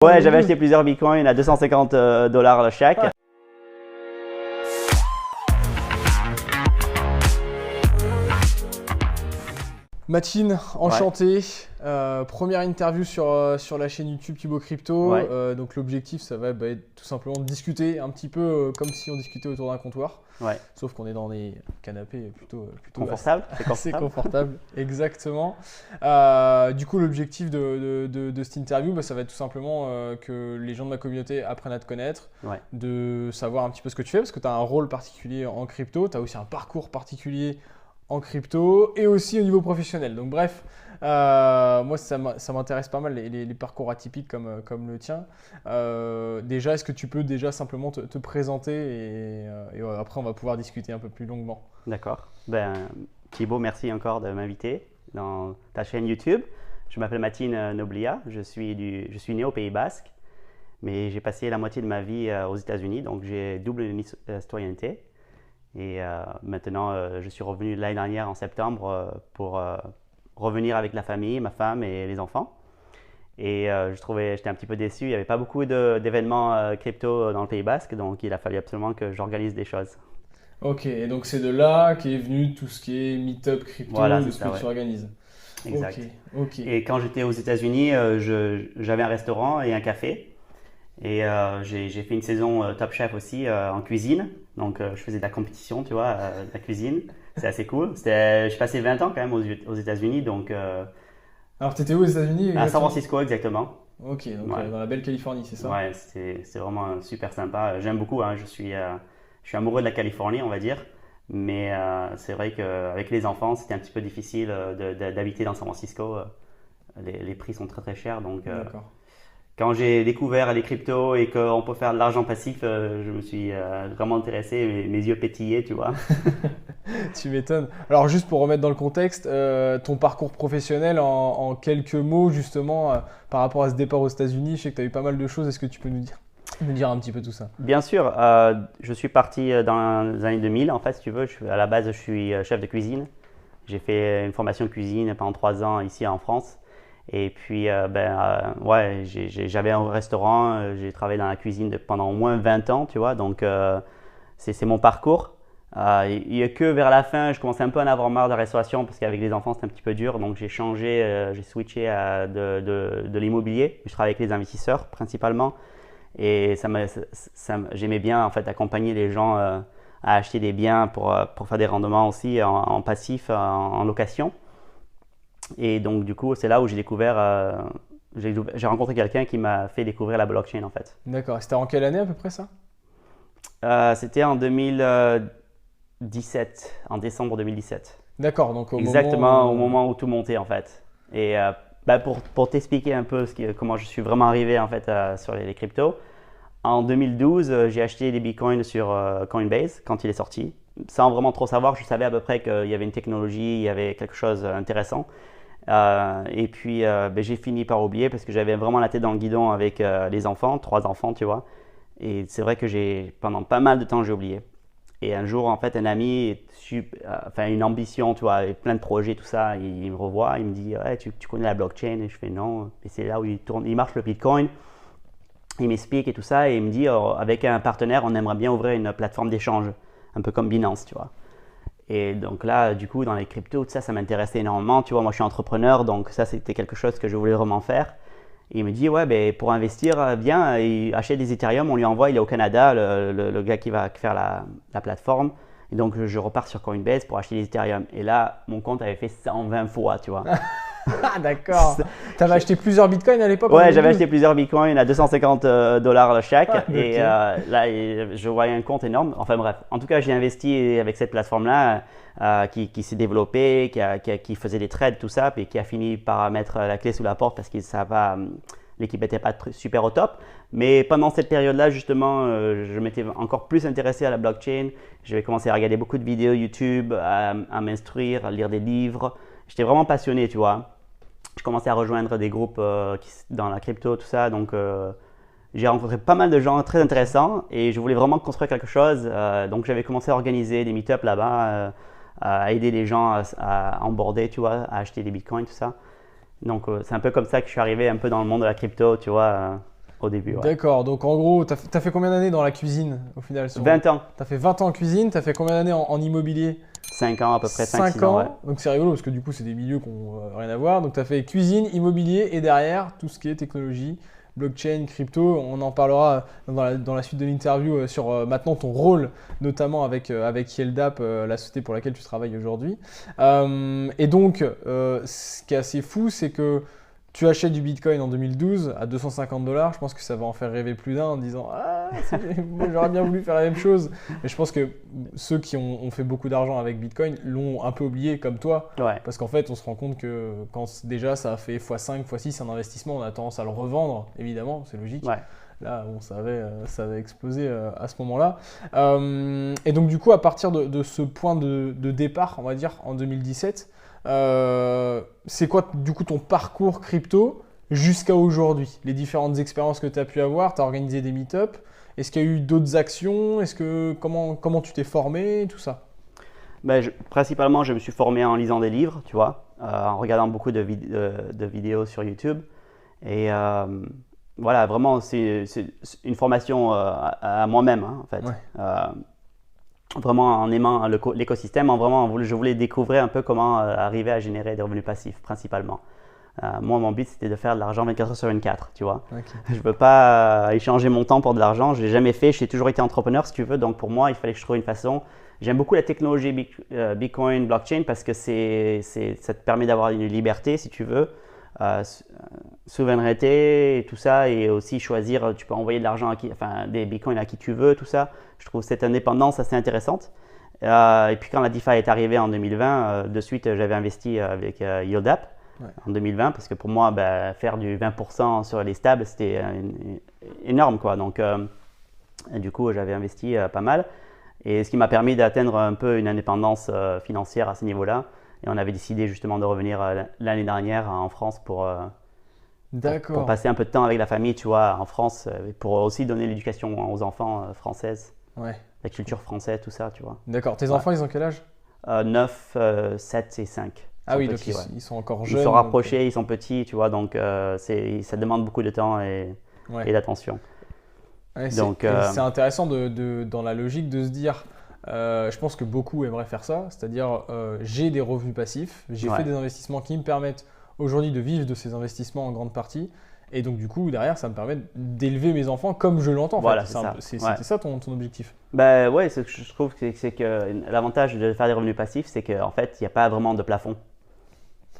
Ouais, j'avais acheté plusieurs bitcoins à 250 $ chaque. Ah. Mathine, enchanté. Première interview sur la chaîne YouTube Thibaut Crypto. Ouais. Donc l'objectif, ça va être tout simplement de discuter un petit peu comme si on discutait autour d'un comptoir. Ouais. Sauf qu'on est dans des canapés plutôt Confortable. assez confortable, exactement. Du coup, l'objectif de cette interview, ça va être tout simplement que les gens de ma communauté apprennent à te connaître, Ouais. de savoir un petit peu ce que tu fais, parce que tu as un rôle particulier en crypto, tu as aussi un parcours particulier en crypto et aussi au niveau professionnel. Donc bref, moi ça m'intéresse pas mal les parcours atypiques comme le tien. Déjà, est-ce que tu peux déjà simplement te présenter et après on va pouvoir discuter un peu plus longuement. D'accord. Thibaut, merci encore de m'inviter dans ta chaîne YouTube. Je m'appelle Mathine Noblia. Je suis né au Pays Basque, mais j'ai passé la moitié de ma vie aux États-Unis, donc j'ai double citoyenneté. Et maintenant, je suis revenu l'année dernière en septembre pour revenir avec la famille, ma femme et les enfants. Et j'étais un petit peu déçu. Il n'y avait pas beaucoup d'événements crypto dans le Pays Basque, donc il a fallu absolument que j'organise des choses. Ok, et donc c'est de là qu'est venu tout ce qui est meet-up crypto, Voilà, de c'est ce ça, que tu organises. Exact. Ok. Et quand j'étais aux États-Unis, j'avais un restaurant et un café. Et j'ai fait une saison Top Chef aussi en cuisine. Donc je faisais de la compétition, tu vois, de la cuisine. C'est assez cool. J'ai passé 20 ans quand même aux États-Unis, donc Alors tu étais où aux États-Unis à San exactement? Francisco exactement. Ok, donc Ouais. dans la belle Californie, c'est ça? Ouais, c'est vraiment super sympa. J'aime beaucoup, hein. Je suis amoureux de la Californie, on va dire. Mais c'est vrai qu'avec les enfants, c'était un petit peu difficile d'habiter dans San Francisco. Les prix sont très très chers, donc D'accord. quand j'ai découvert les cryptos et qu'on peut faire de l'argent passif, je me suis vraiment intéressé, mes yeux pétillaient, tu vois. Tu m'étonnes. Alors juste pour remettre dans le contexte, ton parcours professionnel en quelques mots justement par rapport à ce départ aux États-Unis, je sais que tu as eu pas mal de choses, est-ce que tu peux nous dire un petit peu tout ça? Bien sûr, je suis parti dans les années 2000, en fait, si tu veux. À la base, je suis chef de cuisine. J'ai fait une formation de cuisine pendant 3 ans ici en France. Et puis, ouais, j'avais un restaurant, j'ai travaillé dans la cuisine pendant au moins 20 ans, tu vois. Donc, c'est mon parcours. Il n'y a que vers la fin, je commençais un peu à en avoir marre de la restauration parce qu'avec les enfants, c'était un petit peu dur. Donc, j'ai changé, j'ai switché à de l'immobilier. Je travaille avec les investisseurs principalement. Et j'aimais bien en fait accompagner les gens à acheter des biens pour faire des rendements aussi en passif, en location. Et donc du coup, c'est là où j'ai rencontré quelqu'un qui m'a fait découvrir la blockchain en fait. D'accord. C'était en quelle année à peu près ça? C'était en 2017, en décembre 2017. D'accord, donc Exactement au moment où tout montait en fait. Et pour t'expliquer un peu comment je suis vraiment arrivé en fait sur les cryptos, en 2012, j'ai acheté des bitcoins sur Coinbase quand il est sorti. Sans vraiment trop savoir, je savais à peu près qu'il y avait une technologie, il y avait quelque chose d'intéressant. Et puis j'ai fini par oublier parce que j'avais vraiment la tête dans le guidon avec les enfants, 3 enfants, tu vois. Et c'est vrai que pendant pas mal de temps, j'ai oublié. Et un jour, en fait, un ami, une ambition, tu vois, et plein de projets, tout ça, il me revoit, il me dit hey, tu connais la blockchain? Et je fais non. Et c'est là où il marche le Bitcoin. Il m'explique et tout ça, et il me dit avec un partenaire, on aimerait bien ouvrir une plateforme d'échange, un peu comme Binance, tu vois. Et donc là, du coup, dans les cryptos, tout ça, ça m'intéressait énormément. Tu vois, moi, je suis entrepreneur, donc ça, c'était quelque chose que je voulais vraiment faire. Et il me dit, ouais, ben, pour investir, viens, il achète des Ethereum, on lui envoie, il est au Canada, le gars qui va faire la plateforme. Et donc, je repars sur Coinbase pour acheter des Ethereum. Et là, mon compte avait fait 120 fois, tu vois. Ah d'accord. Tu avais acheté plusieurs bitcoins à l'époque? Ouais, j'avais acheté plusieurs bitcoins à 250 $ chaque. Ah, Et ok. là, je voyais un compte énorme. Enfin bref, en tout cas, j'ai investi avec cette plateforme-là qui s'est développée, qui faisait des trades, tout ça, puis qui a fini par mettre la clé sous la porte parce que l'équipe n'était pas super au top. Mais pendant cette période-là, justement, je m'étais encore plus intéressé à la blockchain. J'avais commencé à regarder beaucoup de vidéos YouTube, à m'instruire, à lire des livres. J'étais vraiment passionné, tu vois. Je commençais à rejoindre des groupes dans la crypto, tout ça. Donc, j'ai rencontré pas mal de gens très intéressants et je voulais vraiment construire quelque chose. Donc, j'avais commencé à organiser des meet-ups là-bas, à aider les gens à onboarder, tu vois, à acheter des bitcoins, tout ça. Donc, c'est un peu comme ça que je suis arrivé un peu dans le monde de la crypto, tu vois. au début. Ouais. D'accord, donc en gros, tu as fait combien d'années dans la cuisine au final 20 ans, Tu as fait 20 ans en cuisine, tu as fait combien d'années en immobilier 5 ans à peu près, 5 5-6 ans. ans, Ouais. donc c'est rigolo parce que du coup c'est des milieux qui n'ont rien à voir. Donc tu as fait cuisine, immobilier et derrière tout ce qui est technologie, blockchain, crypto. On en parlera dans la suite de l'interview sur maintenant ton rôle, notamment avec Yeldap, la société pour laquelle tu travailles aujourd'hui. Et donc ce qui est assez fou, c'est que tu achètes du Bitcoin en 2012 à 250 $. Je pense que ça va en faire rêver plus d'un en disant ah, moi j'aurais bien voulu faire la même chose. Mais je pense que ceux qui ont fait beaucoup d'argent avec Bitcoin l'ont un peu oublié comme toi. Ouais. Parce qu'en fait, on se rend compte que quand déjà ça a fait x5, x6 un investissement, on a tendance à le revendre, évidemment, c'est logique. Ouais. Là, bon, ça avait explosé à ce moment-là. Et donc, du coup, à partir de ce point de départ, on va dire, en 2017, c'est quoi, du coup, ton parcours crypto jusqu'à aujourd'hui? Les différentes expériences que tu as pu avoir, tu as organisé des meet-up. Est-ce qu'il y a eu d'autres actions? Comment tu t'es formé? Tout ça. Ben, principalement, je me suis formé en lisant des livres, tu vois, en regardant beaucoup de vidéos sur YouTube. Et voilà, vraiment, c'est une formation à moi-même, hein, en fait. Ouais. Vraiment en aimant l'écosystème, je voulais découvrir un peu comment arriver à générer des revenus passifs, principalement. Moi, mon but, c'était de faire de l'argent 24 heures sur 24, tu vois. Okay. Je ne veux pas échanger mon temps pour de l'argent. Je ne l'ai jamais fait. J'ai toujours été entrepreneur, si tu veux. Donc, pour moi, il fallait que je trouve une façon. J'aime beaucoup la technologie Bitcoin, blockchain, parce que ça te permet d'avoir une liberté, si tu veux, souveraineté et tout ça. Et aussi choisir, tu peux envoyer de l'argent, des Bitcoins à qui tu veux, tout ça. Je trouve cette indépendance assez intéressante. Et puis, quand la DeFi est arrivée en 2020, de suite, j'avais investi avec Yeldap. Ouais. En 2020, parce que pour moi, faire du 20% sur les stables, c'était énorme, quoi. Donc, du coup, j'avais investi pas mal. Et ce qui m'a permis d'atteindre un peu une indépendance financière à ce niveau-là. Et on avait décidé justement de revenir l'année dernière en France pour passer un peu de temps avec la famille, tu vois, en France, pour aussi donner l'éducation aux enfants françaises. Ouais. La culture française, tout ça, tu vois. D'accord. Tes enfants, ils ont quel âge? 9, 7 et 5. Ah oui, petits, donc ils sont encore jeunes. Ils sont rapprochés, ils sont petits, tu vois, donc ça demande beaucoup de temps et d'attention. Ouais, c'est intéressant dans la logique de se dire, je pense que beaucoup aimeraient faire ça, c'est-à-dire j'ai des revenus passifs, j'ai fait des investissements qui me permettent aujourd'hui de vivre de ces investissements en grande partie, et donc du coup derrière ça me permet d'élever mes enfants comme je l'entends. Voilà, c'était ça ton objectif. Ben ouais, ce que je trouve c'est que l'avantage de faire des revenus passifs, c'est qu'en fait il n'y a pas vraiment de plafond.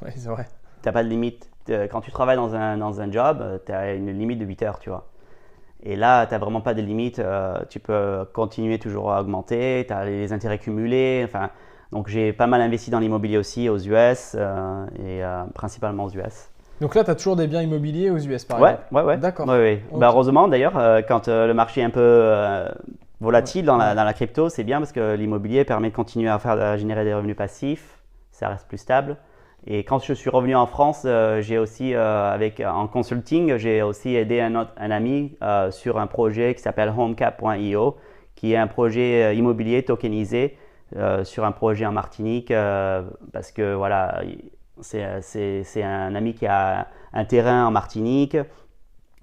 Oui, c'est vrai. Tu n'as pas de limite. Quand tu travailles dans un job, tu as une limite de 8 heures, tu vois. Et là, tu n'as vraiment pas de limite. Tu peux continuer toujours à augmenter. Tu as les intérêts cumulés. Enfin, donc, j'ai pas mal investi dans l'immobilier aussi aux US et principalement aux US. Donc là, tu as toujours des biens immobiliers aux US, par exemple? Ouais. D'accord. Ouais. Okay. Heureusement, d'ailleurs, quand le marché est un peu volatile dans la crypto, c'est bien parce que l'immobilier permet de continuer à générer des revenus passifs. Ça reste plus stable. Et quand je suis revenu en France, j'ai aussi, en consulting, j'ai aussi aidé un ami sur un projet qui s'appelle homecap.io, qui est un projet immobilier tokenisé sur un projet en Martinique, parce que voilà, c'est un ami qui a un terrain en Martinique,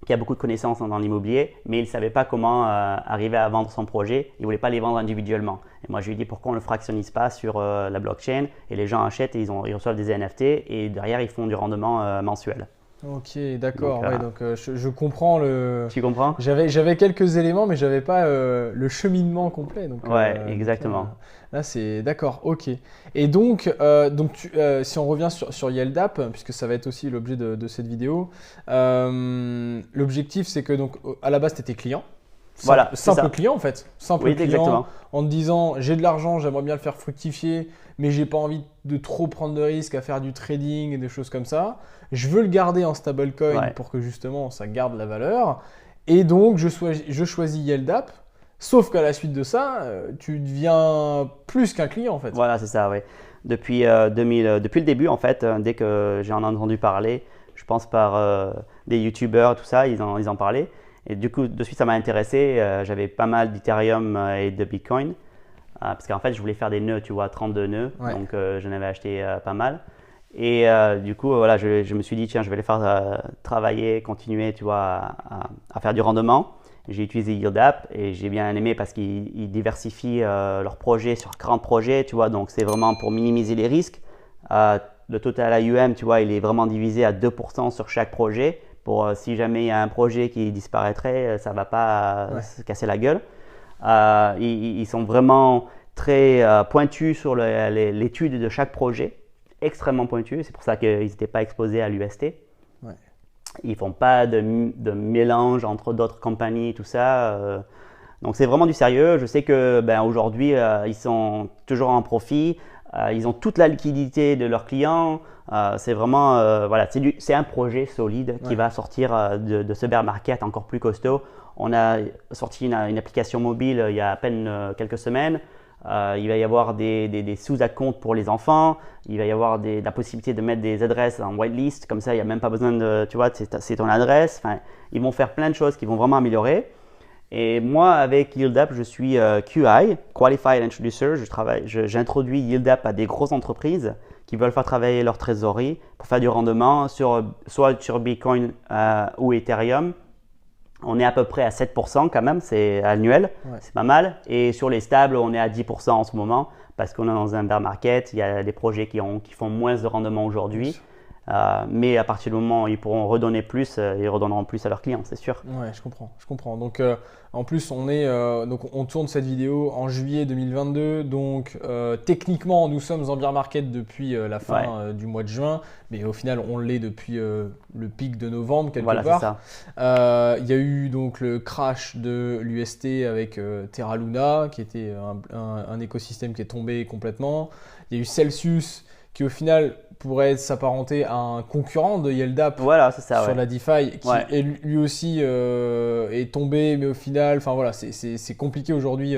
qui a beaucoup de connaissances dans l'immobilier, mais il ne savait pas comment arriver à vendre son projet. Il ne voulait pas les vendre individuellement. Et moi, je lui ai dit pourquoi on ne le fractionnise pas sur la blockchain, et les gens achètent et ils reçoivent des NFT et derrière, ils font du rendement mensuel. Ok, d'accord. Donc, je comprends le… Tu comprends? J'avais quelques éléments, mais je n'avais pas le cheminement complet. Donc, exactement. Là, c'est d'accord, ok. Et donc, si on revient sur Yeldap, puisque ça va être aussi l'objet de cette vidéo, l'objectif, c'est que donc, à la base, tu étais client. Simple client, en fait. Simple client, exactement. En te disant, j'ai de l'argent, j'aimerais bien le faire fructifier, mais j'ai pas envie de trop prendre de risques à faire du trading et des choses comme ça. Je veux le garder en stablecoin pour que justement, ça garde la valeur. Et donc, je choisis Yeldap. Sauf qu'à la suite de ça, tu deviens plus qu'un client en fait. Voilà, c'est ça, oui. Depuis le début, en fait, dès que j'en ai entendu parler, je pense par des youtubeurs, tout ça, ils en parlaient. Et du coup, de suite, ça m'a intéressé. J'avais pas mal d'Ethereum et de Bitcoin. Parce qu'en fait, je voulais faire des nœuds, tu vois, 32 nœuds. Donc, j'en avais acheté pas mal. Et du coup, voilà, je me suis dit, tiens, je vais les faire travailler, continuer, tu vois, à faire du rendement. J'ai utilisé YieldApp et j'ai bien aimé parce qu'ils diversifient leurs projets sur 40 projets, tu vois, donc c'est vraiment pour minimiser les risques. Le total AUM, tu vois, il est vraiment divisé à 2% sur chaque projet. Pour si jamais il y a un projet qui disparaîtrait, ça ne va pas se casser la gueule. Ils sont vraiment très pointus sur l'étude de chaque projet, extrêmement pointus. C'est pour ça qu'ils n'étaient pas exposés à l'UST. Ouais. Ils ne font pas de mélange entre d'autres compagnies, tout ça. Donc c'est vraiment du sérieux. Je sais que aujourd'hui, ils sont toujours en profit. Ils ont toute la liquidité de leurs clients. C'est vraiment, voilà, c'est un projet solide qui va sortir de ce bear market encore plus costaud. On a sorti une application mobile il y a à peine quelques semaines. Il va y avoir des sous-acomptes pour les enfants. Il va y avoir la possibilité de mettre des adresses en whitelist. Comme ça, il n'y a même pas besoin de, tu vois, c'est ton adresse. Enfin, ils vont faire plein de choses qui vont vraiment améliorer. Et moi, avec YieldApp, je suis QI, Qualified Introducer. J'introduis YieldApp à des grosses entreprises qui veulent faire travailler leur trésorerie pour faire du rendement, soit sur Bitcoin ou Ethereum. On est à peu près à 7% quand même, c'est annuel, c'est pas mal. Et sur les stables, on est à 10% en ce moment parce qu'on est dans un bear market. Il y a des projets qui font moins de rendement aujourd'hui. Mais à partir du moment où ils pourront redonner plus, ils redonneront plus à leurs clients, c'est sûr. Ouais, je comprends. Donc, en plus, on tourne cette vidéo en juillet 2022. Donc, techniquement, nous sommes en bear market depuis la fin du mois de juin. Mais au final, on l'est depuis le pic de novembre, quelque part. C'est ça. Il y a eu donc le crash de l'UST avec Terra Luna, qui était un écosystème qui est tombé complètement. Il y a eu Celsius, qui au final pourrait s'apparenter à un concurrent de YieldApp sur la DeFi, qui lui aussi est tombé, mais au final, c'est compliqué aujourd'hui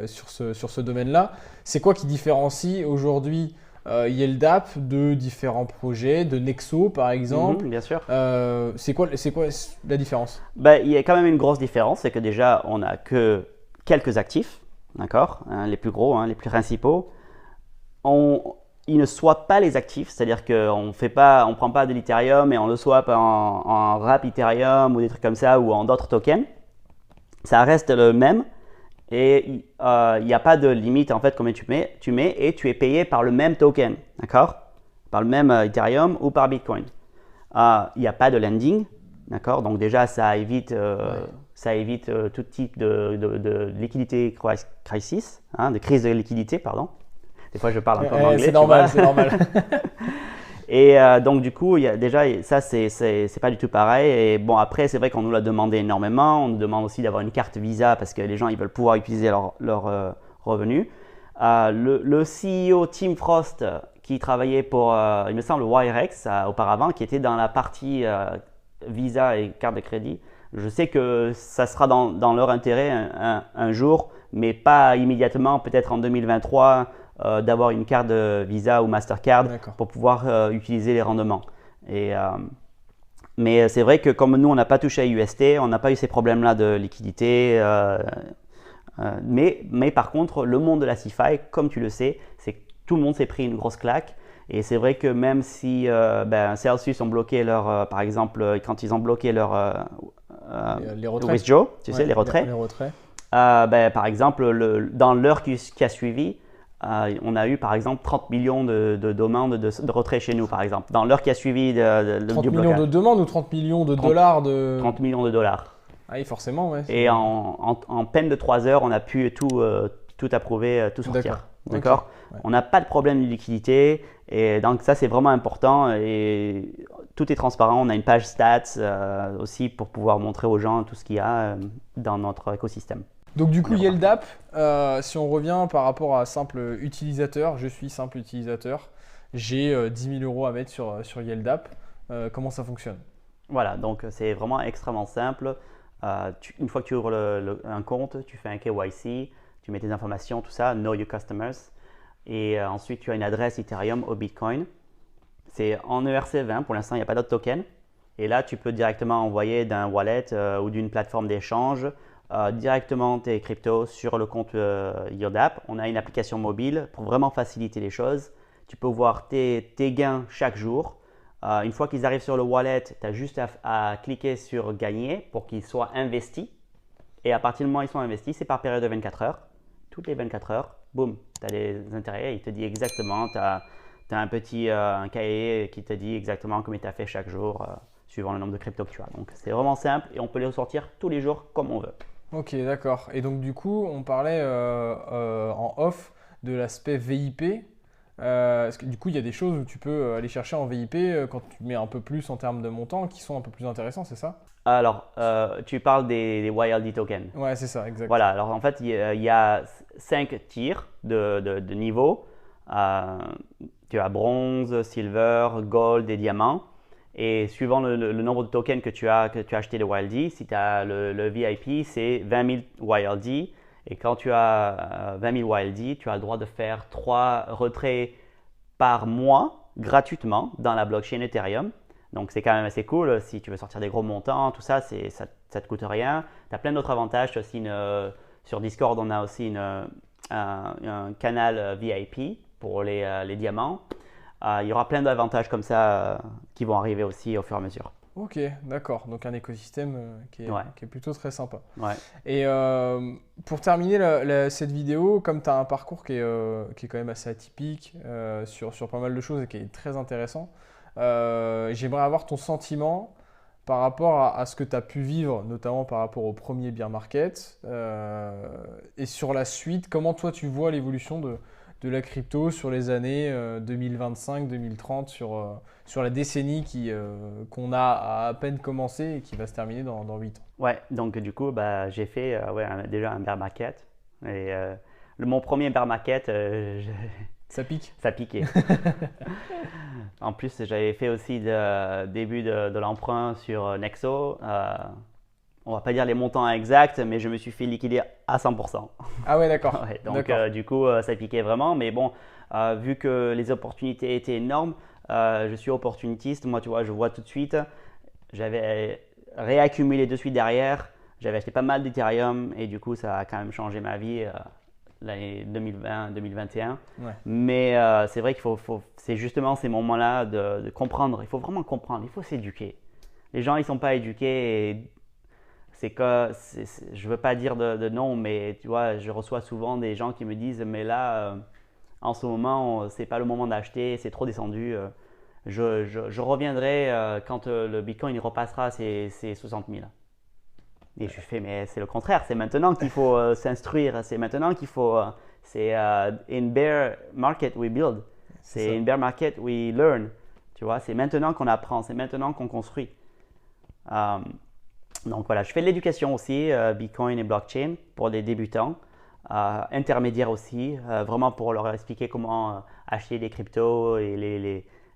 sur ce domaine-là. C'est quoi qui différencie aujourd'hui YieldApp de différents projets, de Nexo par exemple? Bien sûr. C'est quoi la différence? Il y a quand même une grosse différence, c'est que déjà, on n'a que quelques actifs, d'accord, les plus gros, les plus principaux. Ils ne swapent pas les actifs, c'est-à-dire qu'on ne prend pas de l'Ethereum et on le swap en wrap Ethereum ou des trucs comme ça ou en d'autres tokens. Ça reste le même et il n'y a pas de limite en fait combien tu mets et tu es payé par le même token, d'accord? Par le même Ethereum ou par Bitcoin. Il n'y a pas de lending, d'accord? Donc déjà ça évite tout type de liquidité crisis, de crise de liquidité, pardon. Des fois, je parle un peu en anglais. C'est normal. Et donc, du coup, ça, c'est pas du tout pareil. Et bon, après, c'est vrai qu'on nous l'a demandé énormément. On nous demande aussi d'avoir une carte Visa parce que les gens, ils veulent pouvoir utiliser leurs revenus. Le CEO Tim Frost, qui travaillait pour, il me semble, Wirex auparavant, qui était dans la partie Visa et carte de crédit. Je sais que ça sera dans leur intérêt un jour, mais pas immédiatement, peut-être en 2023, d'avoir une carte de Visa ou Mastercard pour pouvoir utiliser les rendements. Mais c'est vrai que comme nous, on n'a pas touché à UST, on n'a pas eu ces problèmes-là de liquidité. Mais par contre, le monde de la CeFi, comme tu le sais, c'est que tout le monde s'est pris une grosse claque. Et c'est vrai que même si Celsius ont bloqué par exemple, quand ils ont bloqué leur les retraits. withdraw, tu sais, les retraits. Par exemple, dans l'heure qui a suivi, on a eu par exemple 30 millions de demandes de retrait chez nous, par exemple. Dans l'heure qui a suivi 30 millions de demandes ou 30 millions de dollars 30 millions de dollars. Ah oui, forcément, ouais. Et en peine de 3 heures, on a pu tout approuver, tout sortir. D'accord. Okay. On n'a pas de problème de liquidité. Et donc ça, c'est vraiment important. Et tout est transparent. On a une page stats aussi pour pouvoir montrer aux gens tout ce qu'il y a dans notre écosystème. Donc du coup, YieldApp, si on revient par rapport à simple utilisateur, je suis simple utilisateur, j'ai 10 000 € à mettre sur YieldApp. Comment ça fonctionne? Voilà, donc c'est vraiment extrêmement simple. Une fois que tu ouvres un compte, tu fais un KYC, tu mets tes informations, tout ça, Know Your Customers. Et ensuite, tu as une adresse Ethereum au Bitcoin. C'est en ERC20, pour l'instant, il n'y a pas d'autre token. Et là, tu peux directement envoyer d'un wallet ou d'une plateforme d'échange directement tes cryptos sur le compte YieldApp. On a une application mobile pour vraiment faciliter les choses. Tu peux voir tes gains chaque jour. Une fois qu'ils arrivent sur le wallet, tu as juste à cliquer sur gagner pour qu'ils soient investis. Et à partir du moment où ils sont investis, c'est par période de 24 heures. Toutes les 24 heures, boum, tu as les intérêts. Il te dit exactement, tu as un petit un cahier qui te dit exactement combien tu as fait chaque jour, suivant le nombre de cryptos que tu as. Donc c'est vraiment simple et on peut les ressortir tous les jours comme on veut. Ok, d'accord. Et donc du coup, on parlait en off de l'aspect VIP. Parce que du coup, il y a des choses où tu peux aller chercher en VIP quand tu mets un peu plus en termes de montant qui sont un peu plus intéressants, c'est ça? Alors, tu parles des YLD tokens. Ouais, c'est ça, exact. Voilà, alors en fait, il y a 5 tiers de niveau. Tu as bronze, silver, gold et diamant. Et suivant le nombre de tokens que tu as acheté de YLD, si tu as le VIP, c'est 20 000 YLD. Et quand tu as 20 000 YLD, tu as le droit de faire 3 retraits par mois gratuitement dans la blockchain Ethereum. Donc c'est quand même assez cool. Si tu veux sortir des gros montants, tout ça, ça ne te coûte rien. Tu as plein d'autres avantages. Sur Discord, on a aussi un canal VIP pour les diamants. Il y aura plein d'avantages comme ça qui vont arriver aussi au fur et à mesure. Ok, d'accord. Donc un écosystème qui est plutôt très sympa. Ouais. Et pour terminer cette vidéo, comme tu as un parcours qui est quand même assez atypique sur pas mal de choses et qui est très intéressant, j'aimerais avoir ton sentiment par rapport à ce que tu as pu vivre, notamment par rapport au premier bear market. Et sur la suite, comment toi tu vois l'évolution de la crypto sur les années 2025-2030, sur la décennie qu'on a à peine commencé et qui va se terminer dans 8 ans. Ouais, donc du coup, j'ai fait déjà un bear market. Et mon premier bear market, Ça pique. ça piquait. En plus, j'avais fait aussi début de l'emprunt sur Nexo. On va pas dire les montants exacts, mais je me suis fait liquider à 100%. Ah ouais, d'accord. Ouais, donc D'accord. du coup, ça piquait vraiment. Mais bon, vu que les opportunités étaient énormes, je suis opportuniste. Moi, tu vois, je vois tout de suite. J'avais réaccumulé de suite derrière. J'avais acheté pas mal d'Ethereum et du coup, ça a quand même changé ma vie l'année 2020-2021. Ouais. Mais c'est vrai c'est justement ces moments-là de comprendre. Il faut vraiment comprendre. Il faut s'éduquer. Les gens, ils sont pas éduqués et je veux pas dire de non, mais tu vois, je reçois souvent des gens qui me disent, mais là, en ce moment, c'est pas le moment d'acheter, c'est trop descendu. Je reviendrai quand le Bitcoin il repassera ses 60 000. Et je fais, mais c'est le contraire, c'est maintenant qu'il faut s'instruire, c'est maintenant qu'il faut. C'est in bear market we build, c'est in bear market we learn. Tu vois, c'est maintenant qu'on apprend, c'est maintenant qu'on construit. Donc voilà, je fais de l'éducation aussi, Bitcoin et blockchain pour les débutants, intermédiaires aussi, vraiment pour leur expliquer comment acheter des cryptos et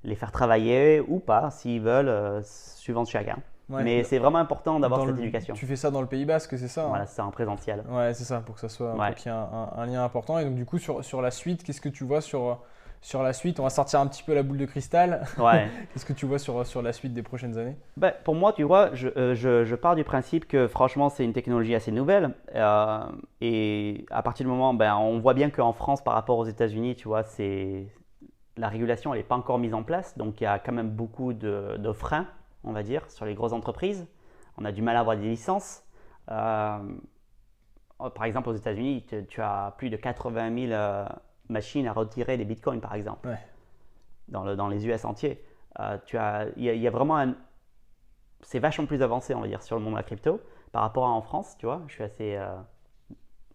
les faire travailler ou pas s'ils veulent, suivant chacun. Ouais. Mais c'est vraiment important d'avoir cette éducation. Tu fais ça dans le Pays Basque, c'est ça? Voilà, c'est en présentiel. Ouais, c'est ça, pour que ça soit qu'il y ait un lien important. Et donc du coup, sur la suite, qu'est-ce que tu vois sur la suite? On va sortir un petit peu la boule de cristal. Ouais. Qu'est-ce que tu vois sur la suite des prochaines années? Pour moi, tu vois, je pars du principe que franchement, c'est une technologie assez nouvelle. Et à partir du moment, on voit bien qu'en France, par rapport aux États-Unis, tu vois, la régulation, elle n'est pas encore mise en place. Donc, il y a quand même beaucoup de freins, on va dire, sur les grosses entreprises. On a du mal à avoir des licences. Par exemple, aux États-Unis, tu as plus de 80 000 machines à retirer des bitcoins, par exemple, ouais. dans les US entiers. Il y a vraiment c'est vachement plus avancé, on va dire, sur le monde de la crypto par rapport à en France, tu vois. Je suis assez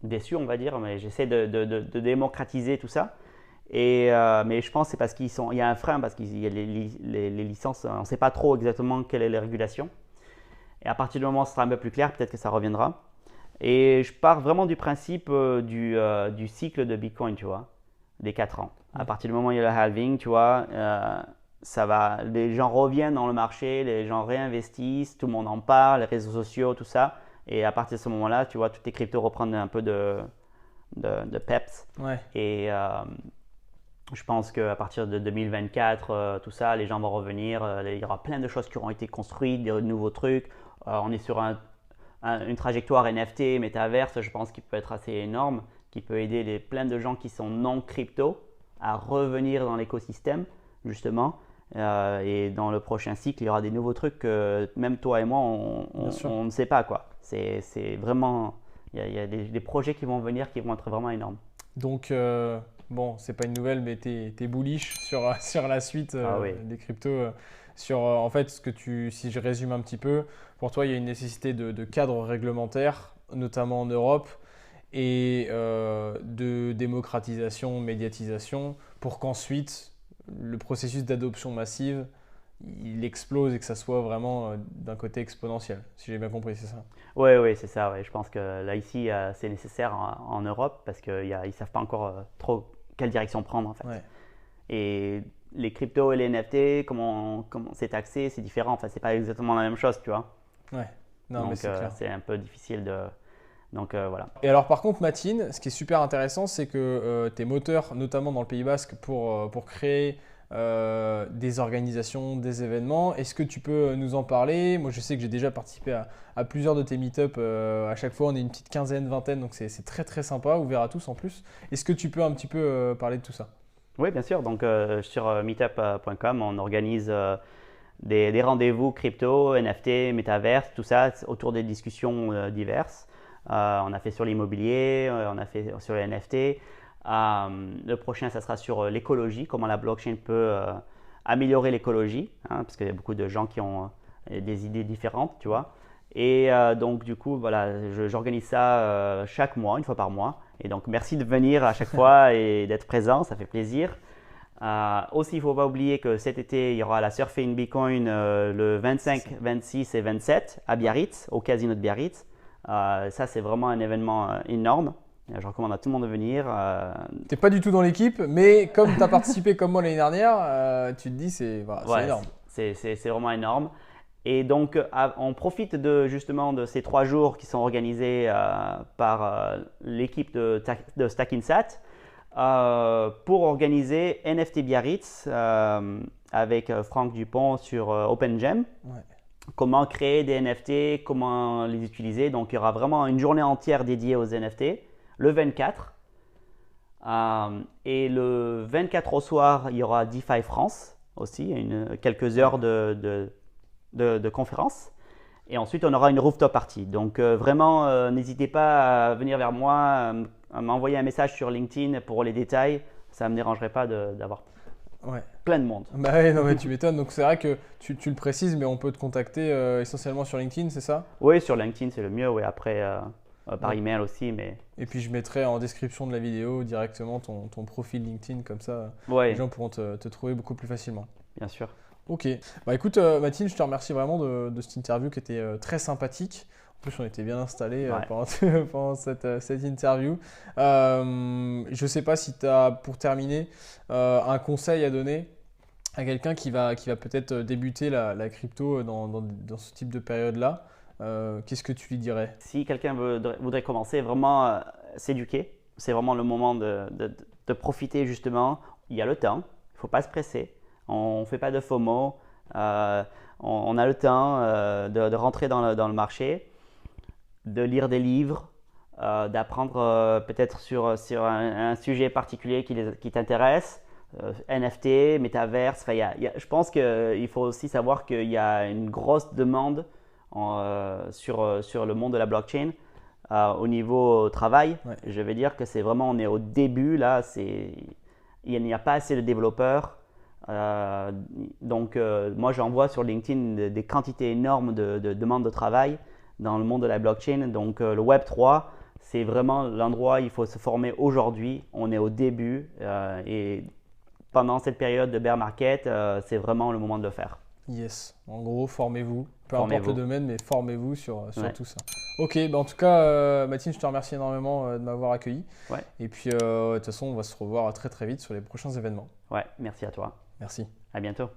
déçu, on va dire, mais j'essaie de démocratiser tout ça. Mais je pense que c'est parce il y a un frein, parce qu'il y a les licences, on ne sait pas trop exactement quelle est la régulation. Et à partir du moment où ce sera un peu plus clair, peut-être que ça reviendra. Et je pars vraiment du principe du cycle de Bitcoin, tu vois, des 4 ans. À partir du moment où il y a le halving, tu vois, les gens reviennent dans le marché, les gens réinvestissent, tout le monde en parle, les réseaux sociaux, tout ça. Et à partir de ce moment-là, tu vois, toutes les cryptos reprennent un peu de peps. Ouais. Et je pense qu'à partir de 2024, tout ça, les gens vont revenir. Il y aura plein de choses qui auront été construites, de nouveaux trucs. On est sur une trajectoire NFT, métaverse, je pense qu'il peut être assez énorme, qui peut aider plein de gens qui sont non crypto à revenir dans l'écosystème, justement. Et dans le prochain cycle, il y aura des nouveaux trucs que même toi et moi, on ne sait pas, quoi. C'est vraiment… Il y a des projets qui vont venir qui vont être vraiment énormes. Donc, bon, c'est pas une nouvelle, mais tu es bullish sur la suite des cryptos. En fait, si je résume un petit peu, pour toi, il y a une nécessité de cadre réglementaire, notamment en Europe, et de démocratisation, médiatisation, pour qu'ensuite, le processus d'adoption massive, il explose et que ça soit vraiment d'un côté exponentiel, si j'ai bien compris, c'est ça? Oui, c'est ça. Ouais. Je pense que là, ici, c'est nécessaire en Europe parce qu'ils ne savent pas encore trop quelle direction prendre, en fait. Ouais. Et les cryptos et les NFT, comment c'est taxé, c'est différent. Enfin, c'est pas exactement la même chose, tu vois. Ouais. Non, mais c'est clair. C'est un peu difficile de… Donc, voilà. Et alors, par contre, Matin, ce qui est super intéressant, c'est que tes moteurs, notamment dans le Pays Basque, pour créer des organisations, des événements. Est-ce que tu peux nous en parler? Moi, je sais que j'ai déjà participé à plusieurs de tes meet-up. À chaque fois, on est une petite quinzaine, vingtaine, donc c'est très très sympa, ouvert à tous en plus. Est-ce que tu peux un petit peu parler de tout ça? Oui, bien sûr. Donc, sur meetup.com, on organise des rendez-vous crypto, NFT, métaverse, tout ça autour des discussions diverses. On a fait sur l'immobilier, on a fait sur les NFT. Le prochain, ça sera sur l'écologie, comment la blockchain peut améliorer l'écologie, hein, parce qu'il y a beaucoup de gens qui ont des idées différentes, tu vois. Et donc, du coup, voilà, j'organise ça chaque mois, une fois par mois. Et donc, merci de venir à chaque fois et d'être présent, ça fait plaisir. Aussi, il ne faut pas oublier que cet été, il y aura la Surfing Bitcoin le 25, 26 et 27 à Biarritz, au casino de Biarritz. Ça, c'est vraiment un événement énorme. Je recommande à tout le monde de venir. Tu n'es pas du tout dans l'équipe, mais comme tu as participé comme moi l'année dernière, tu te dis c'est énorme. C'est vraiment énorme. Et donc, on profite justement de ces 3 jours qui sont organisés par l'équipe de Stackinsat pour organiser NFT Biarritz avec Franck Dupont sur OpenGem. Ouais. Comment créer des NFT, comment les utiliser. Donc, il y aura vraiment une journée entière dédiée aux NFT. Le 24. Et le 24 au soir, il y aura DeFi France aussi, quelques heures de conférence. Et ensuite, on aura une rooftop party. Donc, vraiment, n'hésitez pas à venir vers moi, à m'envoyer un message sur LinkedIn pour les détails. Ça ne me dérangerait pas d'avoir plein de monde. Bah ouais, non, mais tu m'étonnes. Donc, c'est vrai que tu le précises, mais on peut te contacter essentiellement sur LinkedIn, c'est ça? Oui, sur LinkedIn, c'est le mieux. Oui, après… par email aussi, mais… Et puis je mettrai en description de la vidéo directement ton profil LinkedIn, comme ça les gens pourront te trouver beaucoup plus facilement. Bien sûr. Ok. Bah écoute, Mathilde, je te remercie vraiment de cette interview qui était très sympathique. En plus, on était bien installés pendant cette interview. Je ne sais pas si tu as, pour terminer, un conseil à donner à quelqu'un qui va peut-être débuter la crypto dans ce type de période-là. Qu'est-ce que tu lui dirais? Si quelqu'un voudrait commencer, vraiment s'éduquer. C'est vraiment le moment de profiter justement. Il y a le temps, il ne faut pas se presser. On ne fait pas de FOMO. On a le temps de rentrer dans le marché, de lire des livres, d'apprendre peut-être sur un sujet particulier qui t'intéresse. NFT, métaverse. Je pense qu'il faut aussi savoir qu'il y a une grosse demande sur le monde de la blockchain au niveau travail. Ouais. Je vais dire que on est au début là, il n'y a pas assez de développeurs. Donc moi j'envoie sur LinkedIn des quantités énormes de demandes de travail dans le monde de la blockchain. Donc le Web3, c'est vraiment l'endroit où il faut se former aujourd'hui. On est au début et pendant cette période de bear market, c'est vraiment le moment de le faire. Yes, en gros, formez-vous. Peu importe le domaine, mais formez-vous sur tout ça. Ok, bah en tout cas, Mathilde, je te remercie énormément de m'avoir accueilli. Ouais. Et puis, de toute façon, on va se revoir très très vite sur les prochains événements. Ouais, merci à toi. Merci. À bientôt.